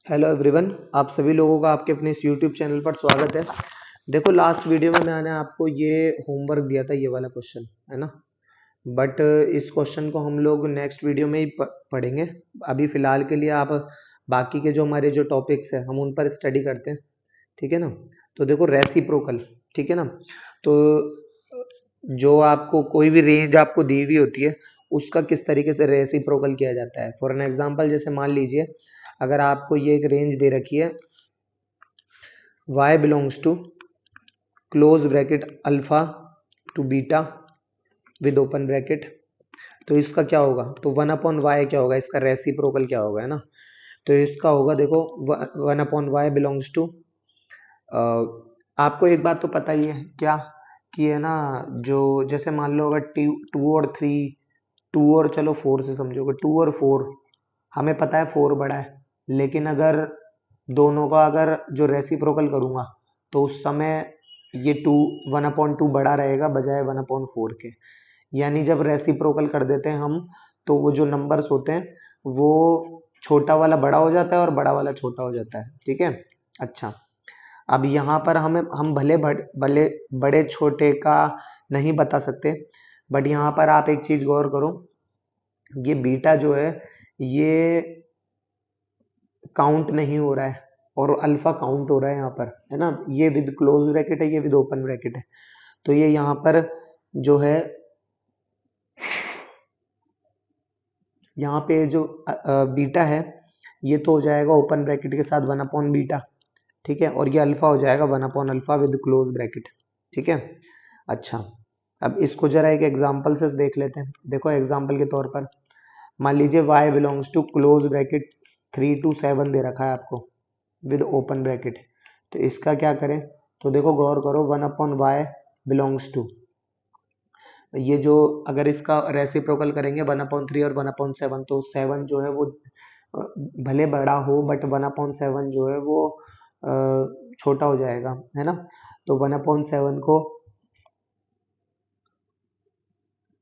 Hello everyone, आप सभी लोगों का आपके अपने इस यूट्यूब चैनल पर स्वागत है। देखो, लास्ट वीडियो में मैंने आपको ये होमवर्क दिया था, ये वाला क्वेश्चन है ना। बट इस क्वेश्चन को हम लोग नेक्स्ट वीडियो में ही पढ़ेंगे। अभी फिलहाल के लिए आप बाकी के जो हमारे जो टॉपिक्स है हम उन पर स्टडी करते हैं, ठीक है ना। तो देखो, रेसिप्रोकल, ठीक है ना। तो जो आपको कोई भी रेंज आपको दी हुई होती है उसका किस तरीके से रेसिप्रोकल किया जाता है। फॉर एन एग्जांपल, जैसे मान लीजिए अगर आपको ये एक रेंज दे रखी है, y belongs to close bracket alpha to beta with open bracket, तो इसका क्या होगा, तो वन अपॉन वाई क्या होगा, इसका रेसिप्रोकल क्या होगा, है ना। तो इसका होगा, देखो, one upon Y belongs to, आपको एक बात तो पता ही है क्या, कि है ना, जो जैसे मान लो अगर टू और थ्री, टू और चलो फोर से समझोगे, टू और फोर हमें पता है फोर बड़ा है, लेकिन अगर दोनों का अगर जो रेसिप्रोकल करूंगा तो उस समय ये टू, वन अपॉन टू बड़ा रहेगा बजाय वन अपॉन फोर के। यानी जब रेसिप्रोकल कर देते हैं हम, तो वो जो नंबर्स होते हैं वो छोटा वाला बड़ा हो जाता है और बड़ा वाला छोटा हो जाता है, ठीक है। अच्छा, अब यहाँ पर हम भले भले बड़े छोटे का नहीं बता सकते, बट यहाँ पर आप एक चीज गौर करो, ये बीटा जो है ये काउंट नहीं हो रहा है और अल्फा काउंट हो रहा है यहाँ पर, है ना। ये विद क्लोज ब्रैकेट है, ये विद ओपन ब्रैकेट है। तो ये यहाँ पर जो है, यहाँ पे जो बीटा है ये तो हो जाएगा ओपन ब्रैकेट के साथ वन अपॉन बीटा, ठीक है। और ये अल्फा हो जाएगा one upon alpha with close bracket, ठीक है। अच्छा, अब इसको जरा एक एग्जांपल से देख लेते हैं। देखो, एग्जांपल के तौर पर मान लीजिए y belongs to close bracket 3 to 7 दे रखा है आपको विद ओपन ब्रैकेट। तो इसका क्या करें, तो देखो गौर करो, one upon Y belongs to, ये जो अगर इसका रेसिप्रोकल करेंगे वन अपॉन थ्री और वन अपॉन सेवन, तो सेवन जो है वो अ, भले बड़ा हो बट वन अपॉन सेवन जो है वो छोटा हो जाएगा, है ना। तो वन अपॉन सेवन को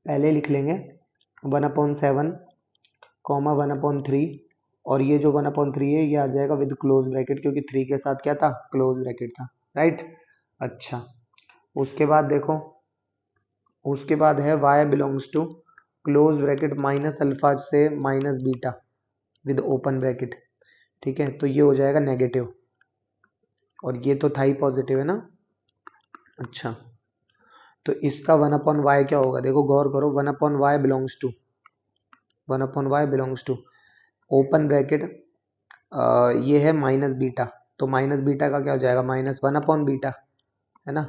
पहले लिख लेंगे, one upon seven comma one upon three, और ये जो वन अपॉन थ्री है ये आ जाएगा विद क्लोज ब्रैकेट, क्योंकि थ्री के साथ क्या था, क्लोज ब्रैकेट था, राइट। अच्छा, उसके बाद देखो, उसके बाद है y belongs to close bracket minus alpha से minus beta with open bracket, ठीक है। तो ये हो जाएगा नेगेटिव, और ये तो था ही पॉजिटिव, है ना। अच्छा, तो इसका वन अपॉन वाई क्या होगा, देखो गौर करो, one upon Y belongs to, one upon Y belongs to open bracket, ये है माइनस बीटा, तो माइनस बीटा का क्या हो जाएगा, माइनस वन अपॉन बीटा, है ना।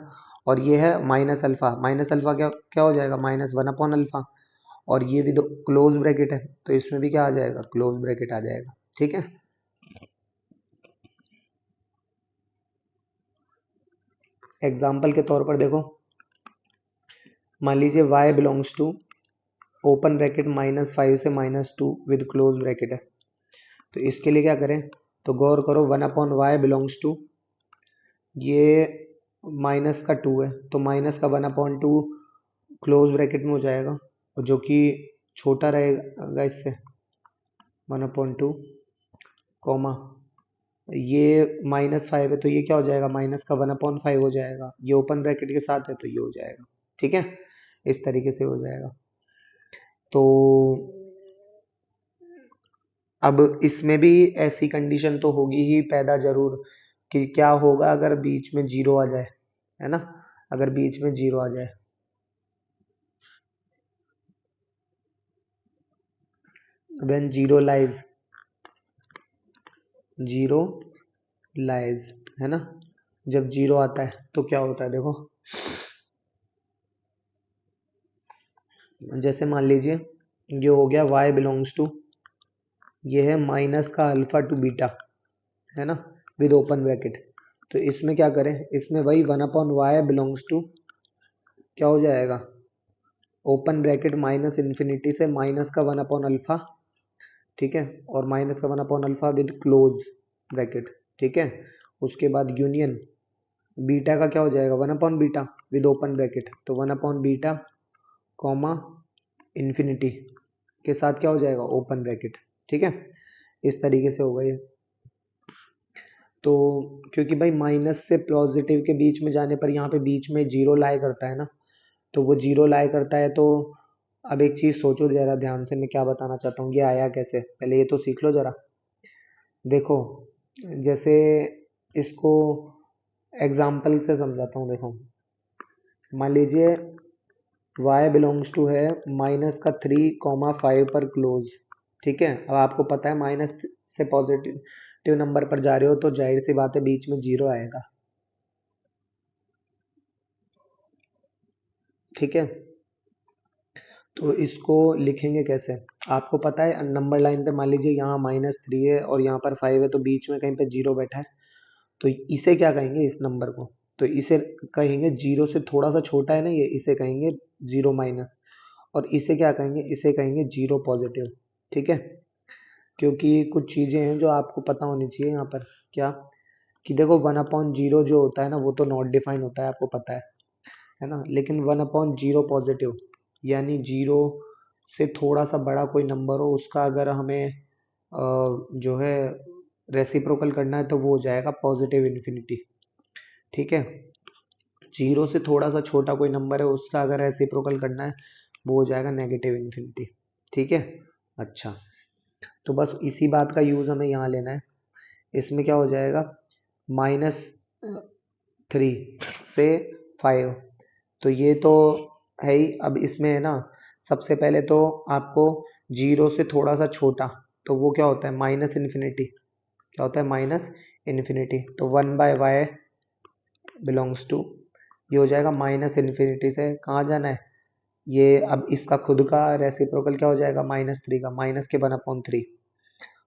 और ये है माइनस अल्फा क्या क्या हो जाएगा, माइनस वन अपॉन अल्फा। और ये भी तो क्लोज ब्रैकेट है, तो इसमें भी क्या आ जाएगा, क्लोज ब्रैकेट आ जाएगा, ठीक है। एग्जाम्पल के तौर पर देखो, मान लीजिए y belongs to open bracket -5 से -2 विद क्लोज ब्रैकेट है। तो इसके लिए क्या करें, तो गौर करो, one upon Y belongs to, ये माइनस का टू है, तो माइनस का one upon two close bracket में हो जाएगा, और जो कि छोटा रहेगा इससे, वन अपॉन टू कॉमा, ये -5 है तो ये क्या हो जाएगा, माइनस का वन अपॉन फाइव हो जाएगा, ये ओपन ब्रैकेट के साथ है तो ये हो जाएगा, ठीक है। इस तरीके से हो जाएगा। तो अब इसमें भी ऐसी कंडीशन तो होगी ही पैदा जरूर, कि क्या होगा अगर बीच में जीरो आ जाए, है ना। अगर बीच में जीरो आ जाए, व्हेन जीरो लाइज, है ना। जब जीरो आता है तो क्या होता है, देखो, जैसे मान लीजिए ये हो गया y बिलोंग्स टू, ये है माइनस का अल्फा टू बीटा, है ना, विद ओपन ब्रैकेट। तो इसमें क्या करें, इसमें वही one upon Y belongs to क्या हो जाएगा, ओपन ब्रैकेट माइनस इन्फिनिटी से माइनस का वन अपॉन अल्फा, ठीक है, और माइनस का one upon alpha with close bracket, ठीक है। उसके बाद यूनियन बीटा का क्या हो जाएगा, one upon beta with open bracket, तो one upon beta comma infinity के साथ क्या हो जाएगा, ओपन ब्रैकेट, ठीक है। इस तरीके से होगा ये। तो क्योंकि भाई माइनस से पॉजिटिव के बीच में जाने पर यहाँ पे बीच में जीरो लाई करता है ना, तो वो जीरो लाई करता है। तो अब एक चीज़ सोचो जरा ध्यान से, मैं क्या बताना चाहता हूँ, ये आया कैसे, पहले ये तो सीख लो जरा। देखो जैसे इसको एग्जाम्पल से समझाता हूँ। देखो मान लीजिए y बिलोंग्स टू है -3, 5 पर क्लोज। ठीक है, अब आपको पता है माइनस से पॉजिटिव नंबर पर जा रहे हो तो जाहिर सी बात है बीच में जीरो आएगा। ठीक है, तो इसको लिखेंगे कैसे, आपको पता है नंबर लाइन पे मान लीजिए यहाँ -3 है और यहाँ पर 5 है, तो बीच में कहीं पे जीरो बैठा है, तो इसे क्या कहेंगे, इस नंबर को, तो इसे कहेंगे जीरो से थोड़ा सा छोटा है ना ये, इसे कहेंगे जीरो माइनस। और इसे क्या कहेंगे, इसे कहेंगे जीरो पॉजिटिव। ठीक है, क्योंकि कुछ चीज़ें हैं जो आपको पता होनी चाहिए यहाँ पर। क्या कि देखो 1/0 जो होता है ना वो तो नॉट डिफाइन होता है, आपको पता है ना, लेकिन 1/0 पॉजिटिव यानी जीरो से थोड़ा सा बड़ा कोई नंबर हो उसका अगर हमें जो है रेसिप्रोकल करना है तो वो हो जाएगा पॉजिटिव इन्फिनिटी। ठीक है, जीरो से थोड़ा सा छोटा कोई नंबर है उसका अगर रेसिप्रोकल करना है वो हो जाएगा नेगेटिव इन्फिनिटी। ठीक है, अच्छा, तो बस इसी बात का यूज़ हमें यहाँ लेना है। इसमें क्या हो जाएगा, -3 से 5, तो ये तो है ही। अब इसमें है ना, सबसे पहले तो आपको जीरो से थोड़ा सा छोटा, तो वो क्या होता है माइनस इन्फिनिटी। क्या होता है माइनस इन्फिनिटी, तो 1/y बिलोंग्स टू, ये हो जाएगा माइनस इन्फिनिटी से कहाँ जाना है, ये अब इसका खुद का रेसिप्रोकल क्या हो जाएगा -3 का, माइनस के 1/3,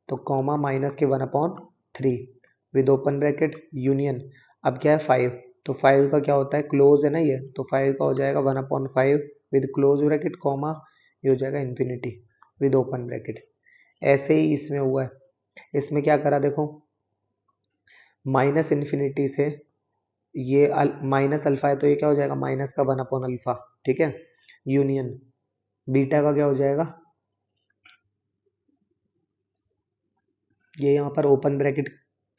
तो कॉमा माइनस के 1/3 विद ओपन ब्रैकेट यूनियन। अब क्या है 5, तो 5 का क्या होता है क्लोज है ना ये, तो 5 का हो जाएगा 1/5 विद क्लोज ब्रैकेट कॉमा, ये हो जाएगा इन्फिनिटी विद ओपन ब्रैकेट। ऐसे ही इसमें हुआ है, इसमें क्या करा देखो, माइनस इन्फिनिटी से ये माइनस अल्फा है तो ये क्या हो जाएगा माइनस का 1/अल्फा। ठीक है, यूनियन बीटा का क्या हो जाएगा, ये यहाँ पर ओपन ब्रैकेट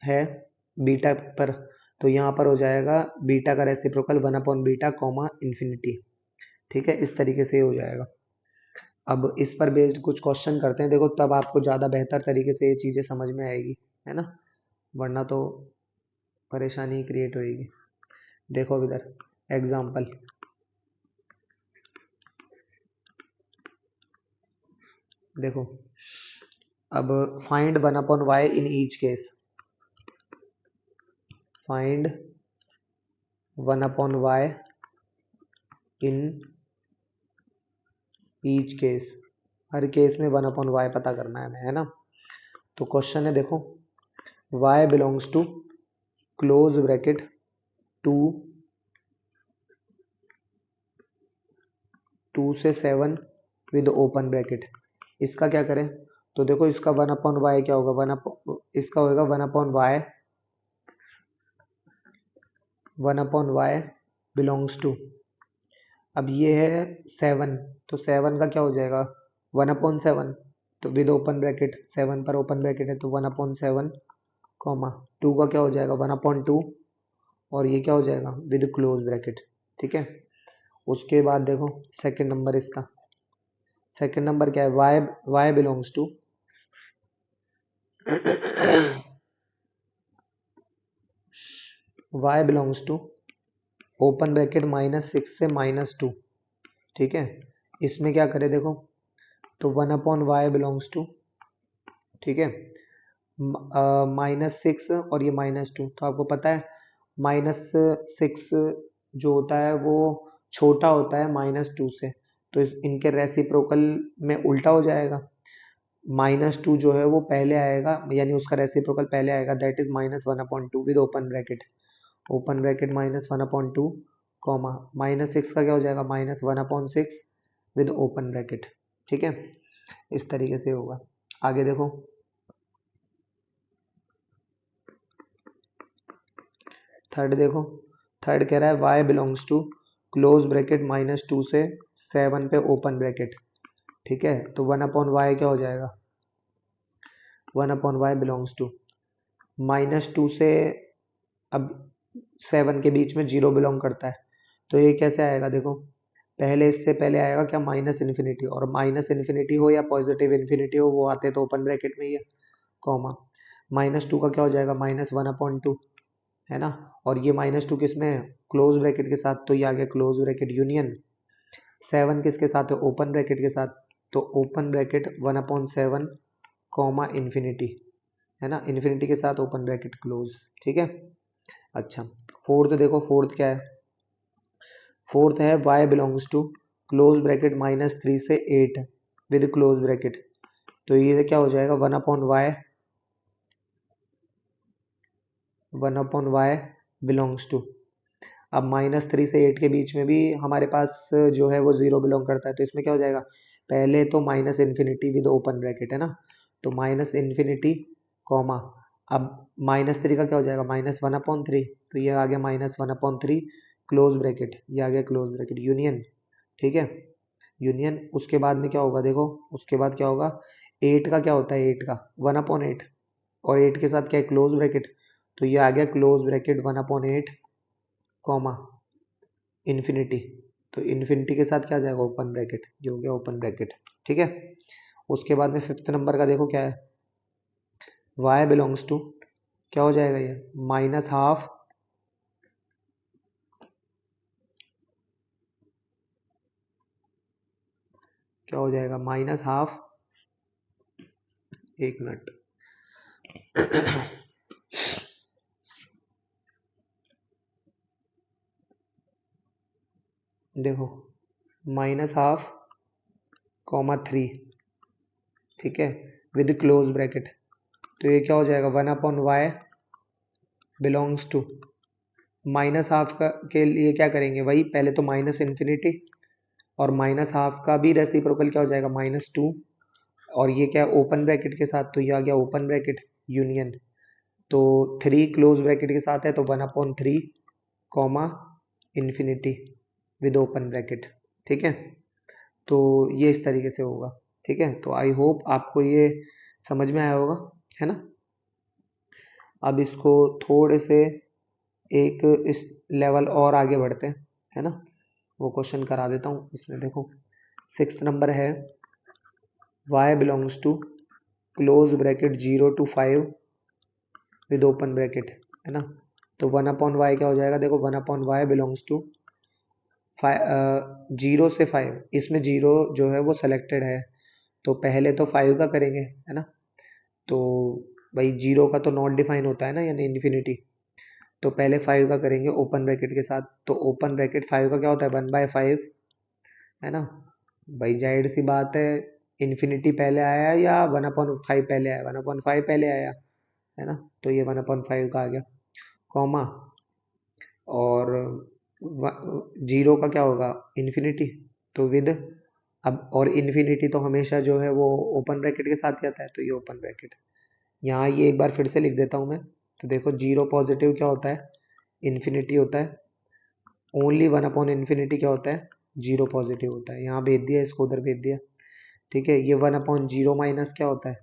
है बीटा पर, तो यहाँ पर हो जाएगा बीटा का रेसिप्रोकल 1/बीटा कॉमा इन्फिनिटी। ठीक है, इस तरीके से हो जाएगा। अब इस पर बेस्ड कुछ क्वेश्चन करते हैं, देखो तब आपको ज़्यादा बेहतर तरीके से ये चीज़ें समझ में आएगी, है ना, वरना तो परेशानी क्रिएट होएगी। देखो अब इधर एग्जाम्पल, देखो अब find 1/y in each case, find 1/y in each case, her case में 1/y पता करना है हमें, है ना। तो क्वेश्चन है देखो, y belongs to close bracket 2 से 7 विद ओपन ब्रैकेट, इसका क्या करें, तो देखो इसका 1/y क्या होगा, इसका होगा 1/y बिलोंग्स टू, अब ये है 7, तो 7 का क्या हो जाएगा 1/7, तो विद ओपन ब्रैकेट 7 पर ओपन ब्रैकेट है तो 1/7 कॉमा 2 का क्या हो जाएगा 1/2 और ये क्या हो जाएगा विद क्लोज ब्रैकेट। ठीक है, उसके बाद देखो सेकंड नंबर, इसका सेकंड नंबर क्या है, y belongs to y belongs to open bracket -6 से -2। ठीक है, इसमें क्या करें देखो, तो 1/y बिलोंग्स टू, ठीक है, -6 और ये -2, तो आपको पता है -6 जो होता है वो छोटा होता है -2 से, तो इनके रेसिप्रोकल में उल्टा हो जाएगा, -2 जो है वो पहले आएगा यानी उसका रेसिप्रोकल पहले आएगा, that is -1/2 with open bracket -1/2 comma -6 का क्या हो जाएगा -1/6 विद ओपन ब्रैकेट। ठीक है, इस तरीके से होगा। आगे देखो, थर्ड देखो, थर्ड कह रहा है y belongs to close bracket -2 से 7 पे ओपन ब्रैकेट। ठीक है, तो 1/y क्या हो जाएगा, 1/y बिलोंग्स टू -2 से अब 7 के बीच में 0 बिलोंग करता है, तो ये कैसे आएगा देखो, पहले इससे पहले आएगा क्या, माइनस इन्फिनिटी, और माइनस इन्फिनिटी हो या पॉजिटिव इन्फिनिटी हो वो आते तो ओपन ब्रैकेट में ही है, कॉमा। -2 का क्या हो जाएगा, -1/2, है ना। और ये -2 किस में है, क्लोज ब्रैकेट के साथ, तो ये आ गया क्लोज ब्रैकेट यूनियन। 7 किसके साथ है, ओपन ब्रैकेट के साथ, तो ओपन ब्रैकेट 1/7 कॉमा इन्फिनिटी, है ना, इन्फिनिटी के साथ ओपन ब्रैकेट क्लोज, ठीक है। अच्छा, फोर्थ देखो, फोर्थ क्या है, फोर्थ है y belongs to close bracket -3 से 8 विद क्लोज ब्रैकेट, तो ये क्या हो जाएगा, 1/y बिलोंग्स टू, अब -3 से 8 के बीच में भी हमारे पास जो है वो 0 बिलोंग करता है, तो इसमें क्या हो जाएगा, पहले तो minus infinity with open bracket, है ना, तो माइनस इन्फिनिटी कॉमा, अब -3 का क्या हो जाएगा, -1/3, तो ये आ गया -1/3 क्लोज ब्रैकेट, ये आ गया क्लोज ब्रैकेट यूनियन, ठीक है, यूनियन। उसके बाद में क्या होगा देखो, उसके बाद क्या होगा, 8 का क्या होता है, 8 का 1/8, और 8 के साथ क्या है, क्लोज ब्रैकेट, तो ये आ गया क्लोज ब्रैकेट 1/8 कॉमा इन्फिनिटी, तो इन्फिनिटी के साथ क्या आ जाएगा, ओपन ब्रैकेट, ये हो गया ओपन ब्रैकेट, ठीक है। उसके बाद में फिफ्थ नंबर का देखो क्या है, y बिलोंग्स टू, क्या हो जाएगा ये, -12, क्या हो जाएगा, -12, एक मिनट देखो, -12 कॉमा 3, ठीक है, विद क्लोज ब्रैकेट, तो ये क्या हो जाएगा, 1/y बिलोंग्स टू, -12 का के लिए क्या करेंगे, वही पहले तो माइनस इन्फिनिटी, और -12 का भी रेसिप्रोकल क्या हो जाएगा, -2, और ये क्या है ओपन ब्रैकेट के साथ, तो ये आ गया ओपन ब्रैकेट यूनियन, तो 3 क्लोज ब्रैकेट के साथ है, तो 1/3 comma infinity with open bracket, ठीक है। तो ये इस तरीके से होगा, ठीक है, तो आई होप आपको ये समझ में आया होगा, है ना। अब इसको थोड़े से एक इस लेवल और आगे बढ़ते हैं, है ना, वो क्वेश्चन करा देता हूँ। इसमें देखो, सिक्स्थ नंबर है, y belongs to close bracket 0 to 5 with open bracket, है ना, तो 1/y क्या हो जाएगा, देखो 1/y बिलोंग्स टू 0 से 5, इसमें 0 जो है वो सेलेक्टेड है, तो पहले तो 5 का करेंगे, है ना, तो भाई 0 का तो नॉट डिफाइन होता है ना, यानी इन्फिनिटी, तो पहले 5 का करेंगे ओपन ब्रैकेट के साथ, तो ओपन ब्रैकेट 5 का क्या होता है, 1/5, है ना, भाई जाहिर सी बात है, इन्फिनिटी पहले आया या 1/5 पहले आया, 1/5 पहले आया, है ना, तो ये 1/5 का आ गया, कॉमा, और 0 का क्या होगा, इन्फिनिटी, तो विद, अब और इन्फिनिटी तो हमेशा जो है वो ओपन ब्रैकेट के साथ ही आता है, तो ये ओपन ब्रैकेट, यहाँ ये एक बार फिर से लिख देता हूँ मैं, तो देखो 0 पॉजिटिव क्या होता है, इन्फिनिटी होता है, ओनली 1/इन्फिनिटी क्या होता है, 0 पॉजिटिव होता है, यहाँ भेज दिया, इसको उधर भेज दिया, ठीक है। ये 1/0 माइनस क्या होता है,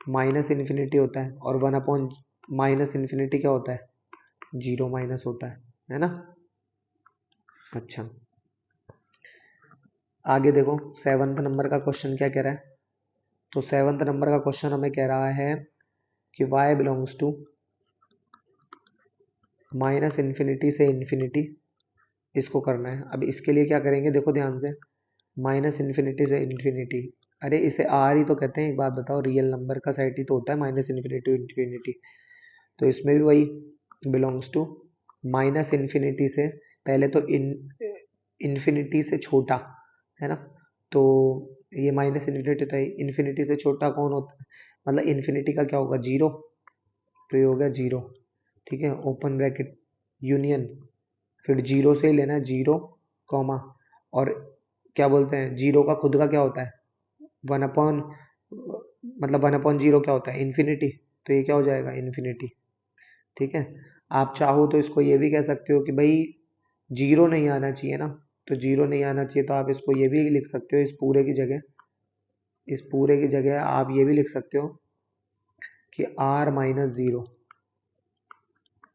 माइनस इन्फिनिटी होता है, और 1/-इन्फिनिटी क्या होता है, 0 माइनस होता है ना। अच्छा, आगे देखो, सेवन्थ नंबर का क्वेश्चन क्या कह रहा है, तो सेवन्थ नंबर का क्वेश्चन हमें कह रहा है कि y belongs to minus infinity से इन्फिनिटी, इसको करना है। अब इसके लिए क्या करेंगे, देखो ध्यान से, माइनस इन्फिनिटी से इन्फिनिटी, अरे इसे आर ही तो कहते हैं, एक बात बताओ, रियल नंबर का सेट ही तो होता है माइनस इन्फिनिटी टू इन्फिनिटी, तो इसमें भी वही बिलोंग्स टू माइनस इन्फिनिटी से, पहले तो इन्फिनिटी से छोटा, है ना, तो ये माइनस इन्फिनिटी था, इन्फिनिटी से छोटा कौन होता है, मतलब इन्फिनिटी का क्या होगा, 0, तो ये हो गया 0, ठीक है, ओपन ब्रैकेट यूनियन, फिर 0 से ही लेना है, 0 कॉमा, और क्या बोलते हैं, 0 का खुद का क्या होता है, 1/, मतलब 1/0 क्या होता है, इन्फिनिटी, तो ये क्या हो जाएगा, इन्फिनिटी, ठीक है। आप चाहो तो इसको ये भी कह सकते हो कि भाई 0 नहीं आना चाहिए ना, तो 0 नहीं आना चाहिए, तो आप इसको ये भी लिख सकते हो, इस पूरे की जगह, इस पूरे की जगह आप ये भी लिख सकते हो कि r माइनस जीरो,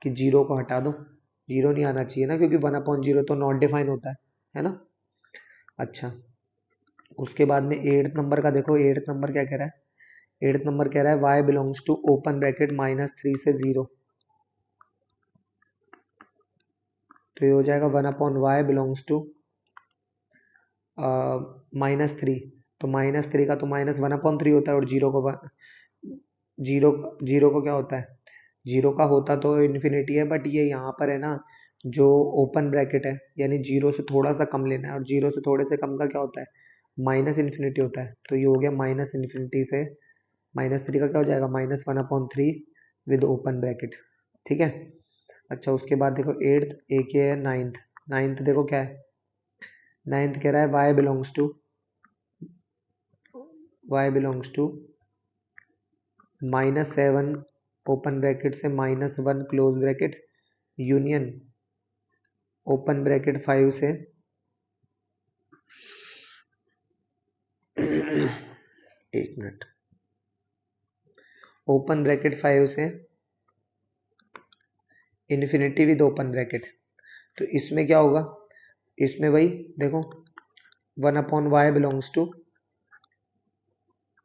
कि जीरो को हटा दो, जीरो नहीं आना चाहिए ना, क्योंकि 1/0 तो नॉट डिफाइन होता है ना। अच्छा, उसके बाद में 8th नंबर का देखो, 8th नंबर क्या कह रहा है, 8th नंबर कह रहा है y belongs to open bracket -3 से 0, तो ये हो जाएगा 1/y बिलोंग्स टू -3, तो -3 का तो -1/3 होता है, और जीरो जीरो को क्या होता है, जीरो का होता तो इन्फिनिटी है, बट ये यहाँ पर है ना जो ओपन ब्रैकेट है, यानी जीरो से थोड़ा सा कम लेना है, और जीरो से थोड़े से कम का क्या होता है, माइनस इन्फिनिटी होता है, तो ये हो गया माइनस इन्फिनिटी से -3 का क्या हो जाएगा, -1/3 विद ओपन ब्रैकेट। ठीक है। अच्छा, उसके बाद देखो 8th, एक ये है 9th, 9th देखो क्या है, 9th कह रहा है y belongs to -7 open bracket से -1 close bracket union open bracket 5 से एक मिनट, ओपन ब्रैकेट 5 से इन्फिनिटी विद ओपन ब्रैकेट। तो इसमें क्या होगा, इसमें वही देखो 1/y बिलोंग्स टू,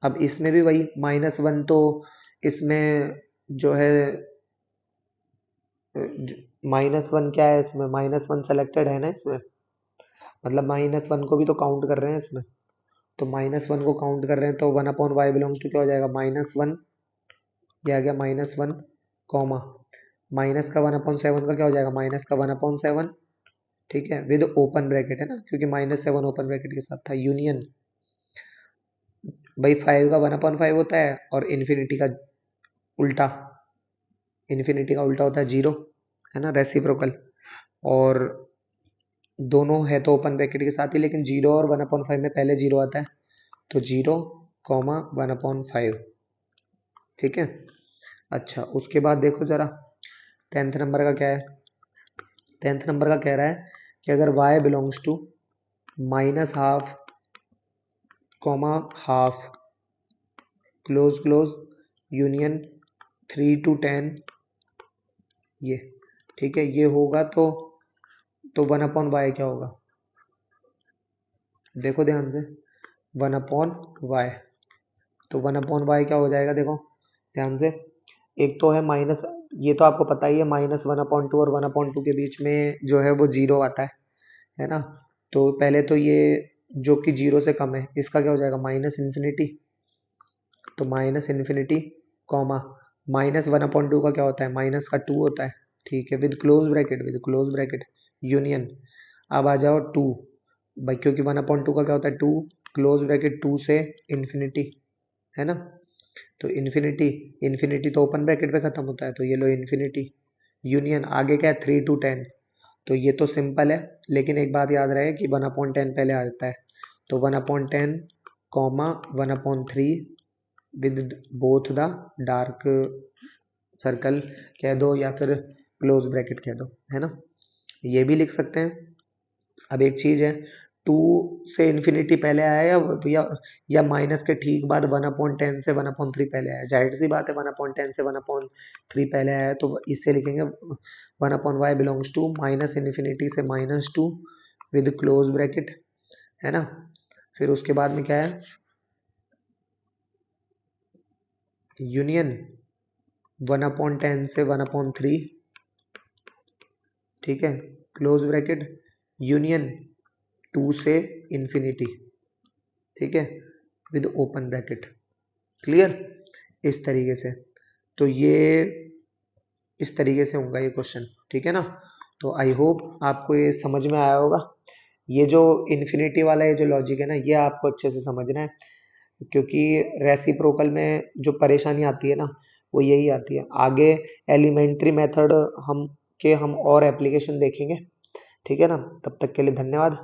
अब इसमें भी वही -1, तो इसमें जो है -1 क्या है, इसमें -1 सेलेक्टेड है ना, इसमें मतलब -1 को भी तो काउंट कर रहे हैं इसमें, तो -1 को काउंट कर रहे हैं, तो 1/y बिलोंग्स टू क्या हो जाएगा, -1, ये आ गया -1 कॉमा माइनस का 1/7 का क्या हो जाएगा, माइनस का 1/7, ठीक है, विद ओपन ब्रैकेट है ना, क्योंकि -7 ओपन ब्रैकेट के साथ था, यूनियन भाई 5 का 1/5 होता है, और इन्फिनिटी का उल्टा, इन्फिनिटी का उल्टा होता है जीरो, है ना, रेसिप्रोकल, और दोनों है तो ओपन ब्रैकेट के साथ ही, लेकिन जीरो और 1/5 में पहले जीरो आता है, तो जीरो कॉमा 1/5, ठीक है। अच्छा, उसके बाद देखो जरा 10th नंबर का क्या है, 10th नंबर का कह रहा है कि अगर y belongs to -12 comma half close close union 3 to 10, ये ठीक है, ये होगा तो 1/y क्या होगा, देखो ध्यान से 1/y, तो 1/y क्या हो जाएगा, देखो ध्यान से, एक तो है माइनस, ये तो आपको पता ही है, -1/2 और 1/2 के बीच में जो है वो जीरो आता है ना, तो पहले तो ये जो कि जीरो से कम है, इसका क्या हो जाएगा, माइनस इन्फिनिटी, तो माइनस इन्फिनिटी कॉमा -1/2 का क्या होता है, माइनस का 2 होता है, ठीक है, विद क्लोज ब्रैकेट यूनियन, अब आ जाओ 2 भाई, क्योंकि 1/2 का क्या होता है 2, क्लोज ब्रैकेट 2 से इन्फिनिटी, है ना, तो इन्फिनिटी, इन्फिनिटी तो ओपन ब्रैकेट पे खत्म होता है, तो ये लो इन्फिनिटी यूनियन, आगे क्या है 3 to 10, तो ये तो सिंपल है, लेकिन एक बात याद रहे कि 1/10 पहले आ जाता है, तो 1/10 comma 1/3 with both the dark circle कह दो, या फिर क्लोज ब्रैकेट कह दो, है ना, ये भी लिख सकते हैं। अब एक चीज है, 2 से इन्फिनिटी पहले आया या माइनस के ठीक बाद 1/10 से 1/3 पहले आया, जाहिर सी बात है 1/10 से 1/3 पहले आया है, तो इससे लिखेंगे 1/y belongs to minus infinity से -2 विद क्लोज ब्रैकेट, है ना, फिर उसके बाद में क्या है, यूनियन 1/10 से 1/3, ठीक है, क्लोज ब्रैकेट यूनियन 2 से इन्फिनिटी, ठीक है, विद ओपन ब्रैकेट, क्लियर, इस तरीके से, तो ये इस तरीके से होगा ये क्वेश्चन, ठीक है ना, तो आई होप आपको ये समझ में आया होगा, ये जो इन्फिनिटी वाला ये जो लॉजिक है ना, ये आपको अच्छे से समझना है, क्योंकि रेसिप्रोकल में जो परेशानी आती है ना, वो यही आती है, आगे एलिमेंट्री मेथड हम और एप्लीकेशन देखेंगे, ठीक है ना, तब तक के लिए धन्यवाद।